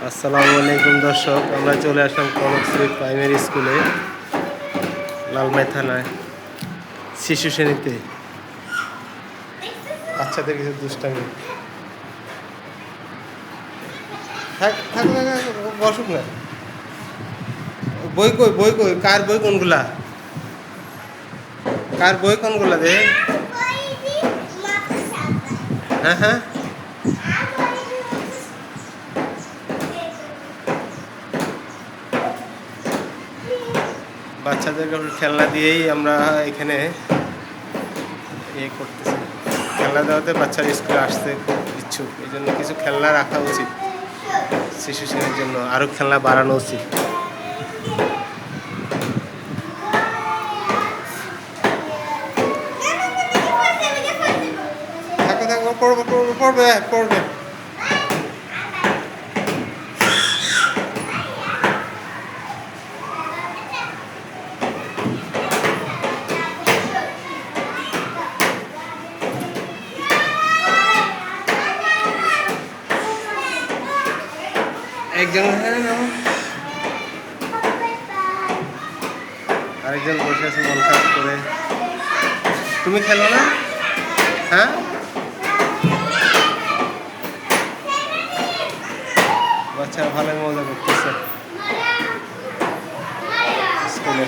আসসালামু আলাইকুম দর্শক, আমরা চলে আসলাম কনকশ্রী প্রাইমারি স্কুলে, লালমাই থানায়, শিশু শ্রেণীতে। বাচ্চাদের কিছু দুষ্টামি। থাক থাক বসুক না। বই কই কার বই কোনগুলা? কার বই কোনগুলা দে? হ্যাঁ হ্যাঁ, বাচ্চাদেরকে খেলনা দিয়েই আমরা এখানে করতেছি। খেলনা দেওয়াতে বাচ্চারা স্কুলে আসতে খুব ইচ্ছুক, এই জন্য কিছু খেলনা রাখা উচিত শিশু শ্রেণীর জন্য, আরও খেলনা বাড়ানো উচিত। থাকো থাকো, পড়বে পড়বে পড়বে পড়বে। একজন আরেকজন বসে আছে মন খারাপ করে। তুমি খেলো না? হ্যাঁ, বাচ্চারা ভালোই মজা করতেছে স্কুলে।